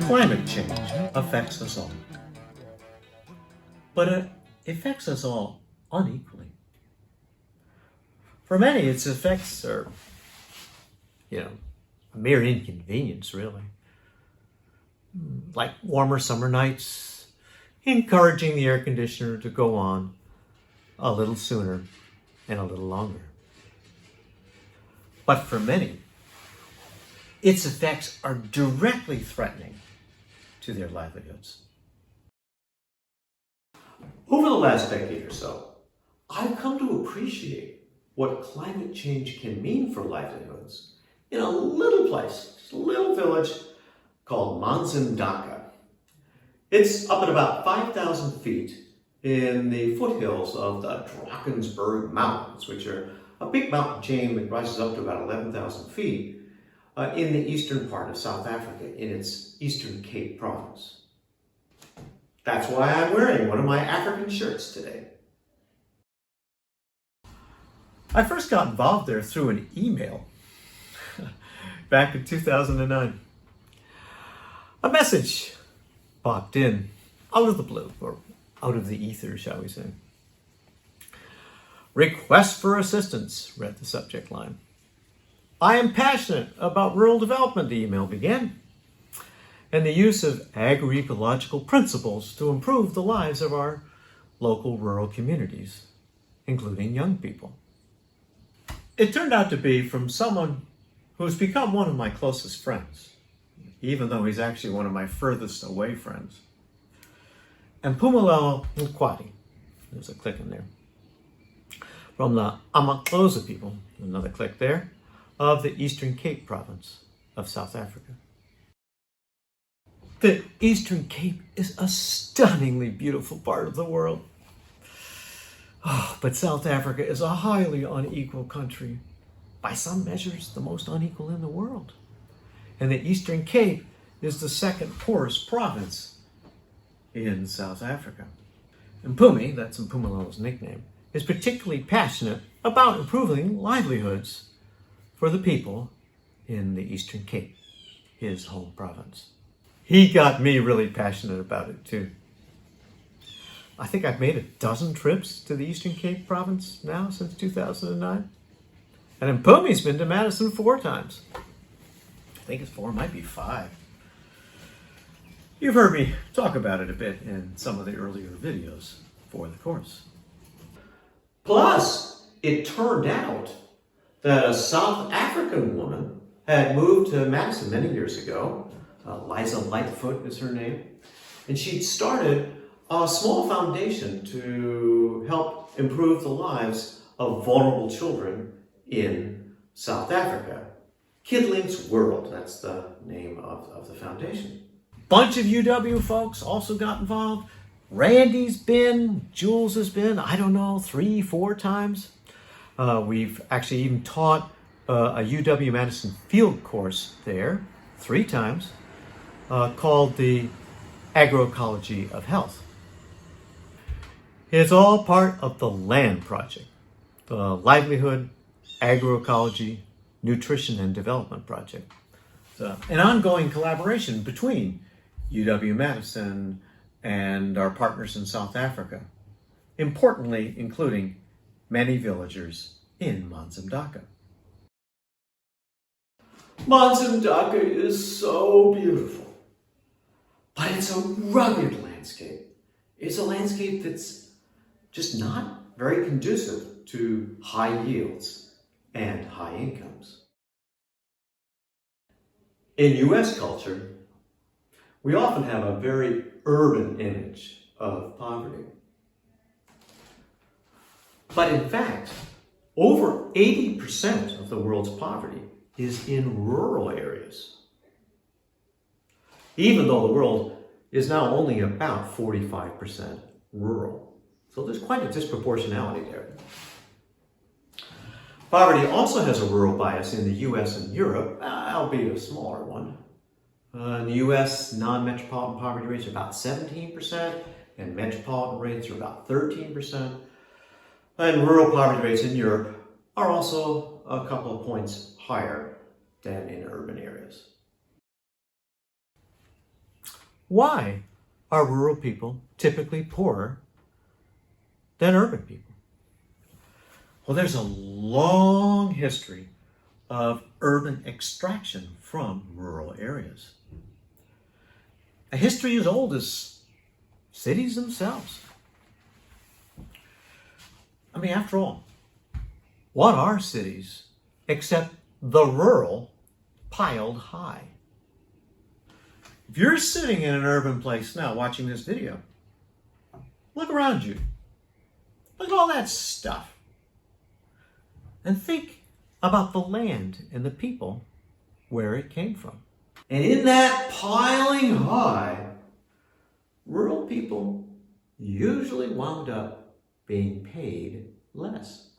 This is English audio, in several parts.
Climate change affects us all, but it affects us all unequally. For many, its effects are, a mere inconvenience, really. Like warmer summer nights, encouraging the air conditioner to go on a little sooner and a little longer. But for many, its effects are directly threatening to their livelihoods. Over the last decade or so, I've come to appreciate what climate change can mean for livelihoods in a little place, a little village called Mazimdaka. It's up at about 5,000 feet in the foothills of the Drakensberg Mountains, which are a big mountain chain that rises up to about 11,000 feet in the eastern part of South Africa, in its Eastern Cape province. That's why I'm wearing one of my African shirts today. I first got involved there through an email back in 2009. A message popped in out of the blue, or out of the ether, shall we say. Request for assistance, read the subject line. I am passionate about rural development, the email began, and the use of agroecological principles to improve the lives of our local rural communities, including young people. It turned out to be from someone who's become one of my closest friends, even though he's actually one of my furthest away friends. And Inequality, there's a click in there, from the Agroecology people, another click there, of the Eastern Cape province of South Africa. The Eastern Cape is a stunningly beautiful part of the world. But South Africa is a highly unequal country. By some measures, the most unequal in the world. And the Eastern Cape is the second poorest province in South Africa. And Mpumi, that's Mpumelela's nickname, is particularly passionate about improving livelihoods for the people in the Eastern Cape, his home province. He got me really passionate about it too. I think I've made 12 trips to the Eastern Cape province now since 2009. And Mpumi's been to Madison 4 times. I think it's 4, might be 5. You've heard me talk about it a bit in some of the earlier videos for the course. Plus, it turned out that a South African woman had moved to Madison many years ago. Liza Lightfoot is her name. And she'd started a small foundation to help improve the lives of vulnerable children in South Africa. Kidlings World, that's the name of the foundation. Bunch of UW folks also got involved. Randy's been, Jules has been, 3, 4 times. We've actually even taught a UW-Madison field course there 3 times called the Agroecology of Health. It's all part of the LAND project, the Livelihood, Agroecology, Nutrition and Development Project. So, an ongoing collaboration between UW-Madison and our partners in South Africa, importantly including many villagers in Mazimdaka. Mazimdaka is so beautiful, but it's a rugged landscape. It's a landscape that's just not very conducive to high yields and high incomes. In U.S. culture, we often have a very urban image of poverty. But in fact, over 80% of the world's poverty is in rural areas, even though the world is now only about 45% rural. So there's quite a disproportionality there. Poverty also has a rural bias in the US and Europe, albeit a smaller one. In the US, non-metropolitan poverty rates are about 17%, and metropolitan rates are about 13%. And rural poverty rates in Europe are also a couple of points higher than in urban areas. Why are rural people typically poorer than urban people? Well, there's a long history of urban extraction from rural areas. A history as old as cities themselves. I mean, after all, what are cities except the rural piled high? If you're sitting in an urban place now watching this video, look around you. Look at all that stuff. And think about the land and the people where it came from. And in that piling high, rural people usually wound up being paid less.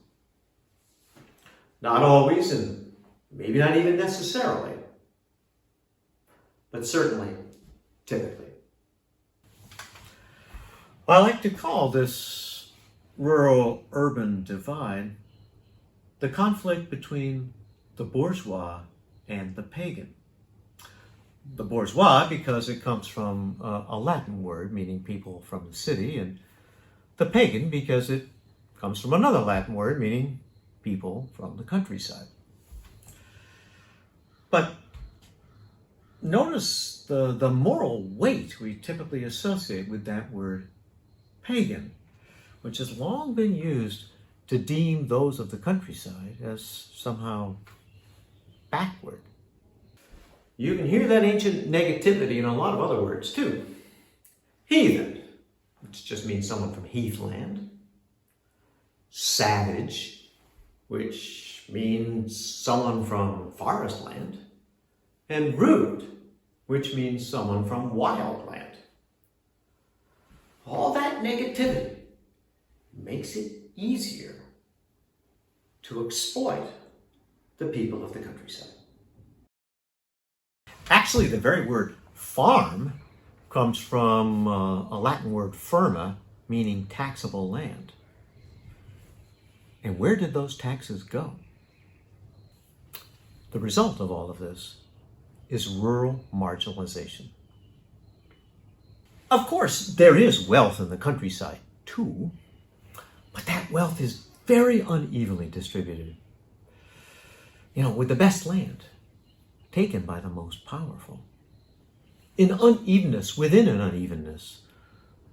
Not always, and maybe not even necessarily, but certainly, typically. I like to call this rural-urban divide the conflict between the bourgeois and the pagan. The bourgeois because it comes from a Latin word meaning people from the city, and the pagan because it comes from another Latin word meaning people from the countryside. But notice the moral weight we typically associate with that word pagan, which has long been used to deem those of the countryside as somehow backward. You can hear that ancient negativity in a lot of other words too. Heathen, which just means someone from heathland. Savage, which means someone from forest land. And rude, which means someone from wild land. All that negativity makes it easier to exploit the people of the countryside. Actually, the very word farm comes from a Latin word firma, meaning taxable land. And where did those taxes go? The result of all of this is rural marginalization. Of course, there is wealth in the countryside too, but that wealth is very unevenly distributed. With the best land taken by the most powerful. In unevenness within an unevenness,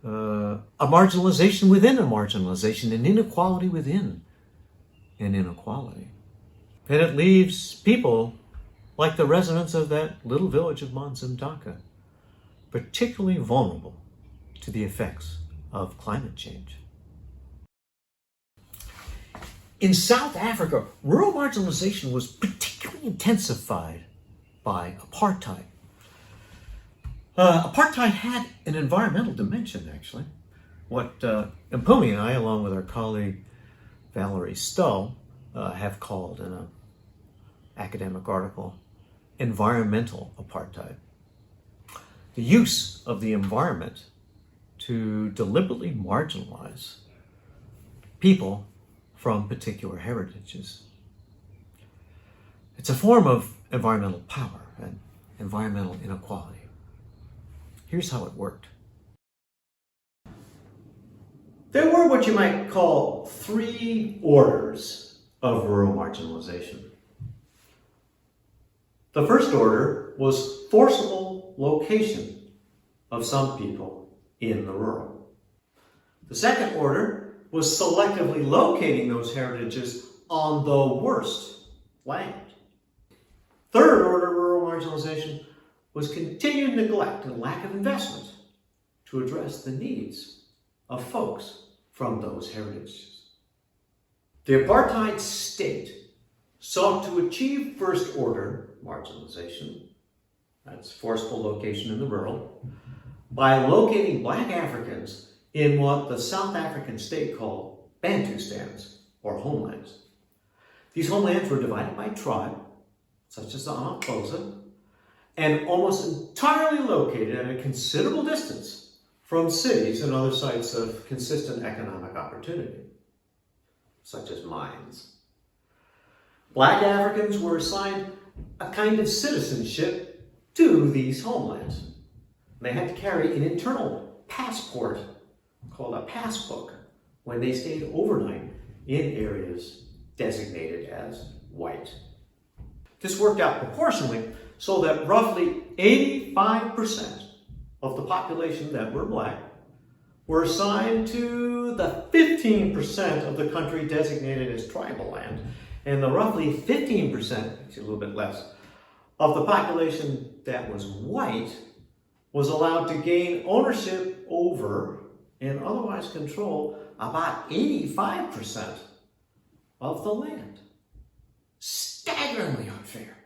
a marginalization within a marginalization, an inequality within an inequality. And it leaves people like the residents of that little village of Manzumtaka, particularly vulnerable to the effects of climate change. In South Africa, rural marginalization was particularly intensified by apartheid. Apartheid had an environmental dimension, actually. What Mpumi and I, along with our colleague Valerie Stull, have called in an academic article, environmental apartheid. The use of the environment to deliberately marginalize people from particular heritages. It's a form of environmental power and environmental inequality. Here's how it worked. There were what you might call three orders of rural marginalization. The first order was forcible location of some people in the rural. The second order was selectively locating those heritages on the worst land. Third order rural marginalization was continued neglect and lack of investment to address the needs of folks from those heritages. The apartheid state sought to achieve first order marginalization, that's forcible location in the rural, by locating black Africans in what the South African state called Bantustans, or homelands. These homelands were divided by tribe, such as the Agroecology, and almost entirely located at a considerable distance from cities and other sites of consistent economic opportunity, such as mines. Black Africans were assigned a kind of citizenship to these homelands. They had to carry an internal passport called a passbook when they stayed overnight in areas designated as white. This worked out proportionally so that roughly 85% of the population that were black were assigned to the 15% of the country designated as tribal land, and the roughly 15%, actually a little bit less, of the population that was white was allowed to gain ownership over and otherwise control about 85% of the land. Staggeringly unfair.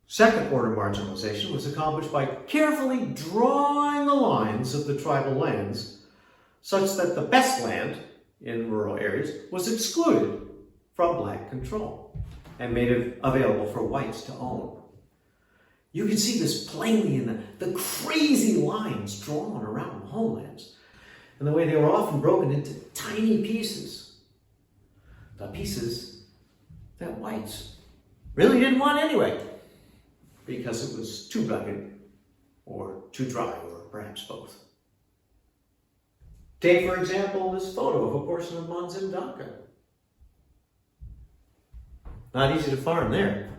Second order marginalization was accomplished by carefully drawing the lines of the tribal lands such that the best land in rural areas was excluded from black control and made it available for whites to own. You can see this plainly in the crazy lines drawn around the homelands and the way they were often broken into tiny pieces. The pieces that whites really didn't want anyway, because it was too rugged or too dry, or perhaps both. Take, for example, this photo of a portion of Mazimdaka. Not easy to farm there.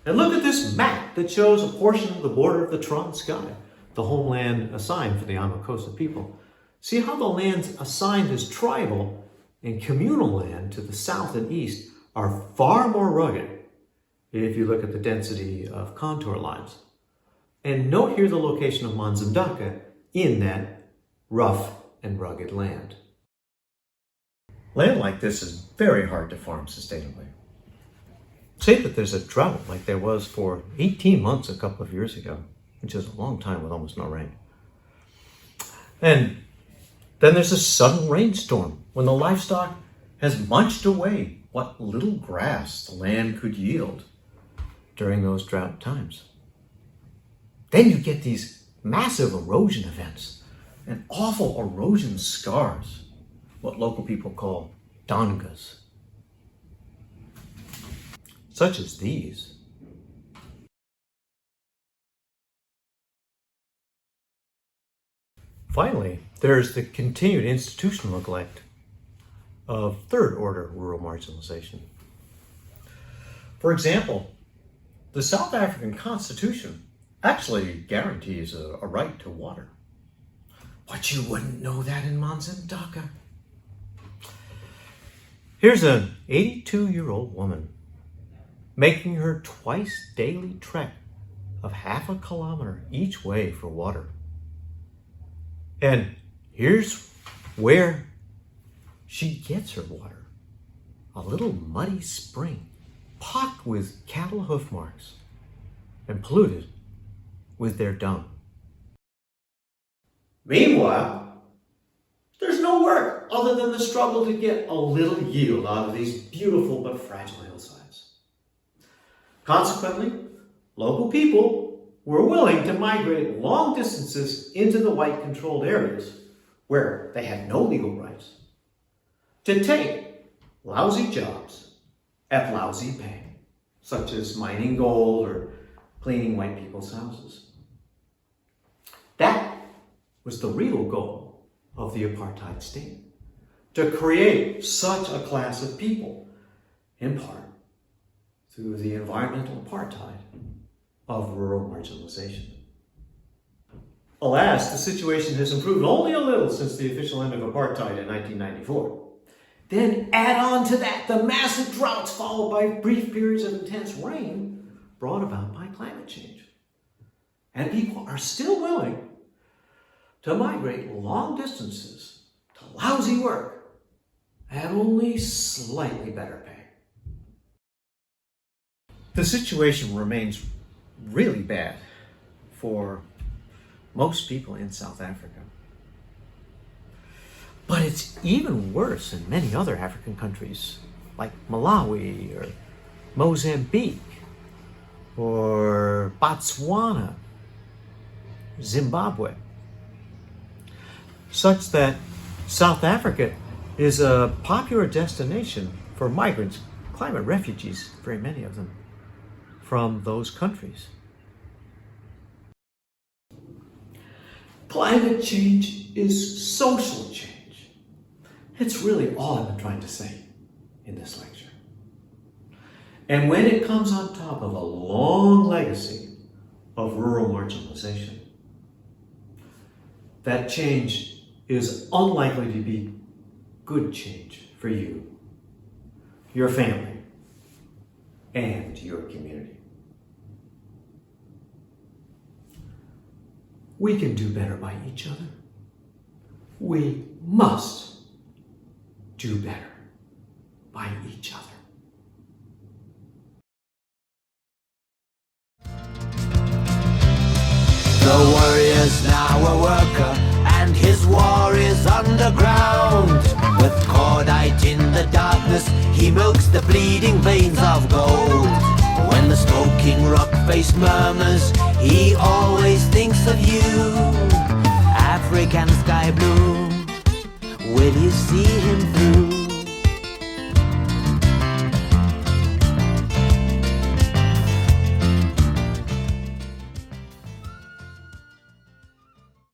And look at this map that shows a portion of the border of the Transkei, the homeland assigned for the Agroecology people. See how the lands assigned as tribal and communal land to the south and east are far more rugged if you look at the density of contour lines. And note here the location of Mazimdaka in that rough and rugged land. Land like this is very hard to farm sustainably. Say that there's a drought like there was for 18 months a couple of years ago, which is a long time with almost no rain. And then there's a sudden rainstorm when the livestock has munched away what little grass the land could yield during those drought times. Then you get these massive erosion events and awful erosion scars, what local people call dangas, such as these. Finally, there's the continued institutional neglect of third order rural marginalization. For example, the South African Constitution actually guarantees a right to water. But you wouldn't know that in Mazimdaka. Here's an 82-year-old woman making her twice daily trek of half a kilometer each way for water. And here's where she gets her water. A little muddy spring, pocked with cattle hoof marks and polluted with their dung. Meanwhile, there's no work other than the struggle to get a little yield out of these beautiful but fragile hillsides. Consequently, local people were willing to migrate long distances into the white-controlled areas where they had no legal rights to take lousy jobs at lousy pay, such as mining gold or cleaning white people's houses. That was the real goal of the apartheid state, to create such a class of people, in part through the environmental apartheid of rural marginalization. Alas, the situation has improved only a little since the official end of apartheid in 1994. Then add on to that the massive droughts followed by brief periods of intense rain brought about by climate change. And people are still willing to migrate long distances to lousy work at only slightly better pay. The situation remains really bad for most people in South Africa. But it's even worse in many other African countries like Malawi or Mozambique or Botswana, Zimbabwe. such that South Africa is a popular destination for migrants, climate refugees, very many of them, from those countries. Climate change is social change. It's really all I've been trying to say in this lecture. And when it comes on top of a long legacy of rural marginalization, that change is unlikely to be good change for you, your family, and your community. We can do better by each other. We must do better by each other. The warrior's now a worker, and his war is underground. With cordite in the darkness, he milks the bleeding veins of gold. When the smoking rock face murmurs, he always thinks of you. African sky blue, will you see him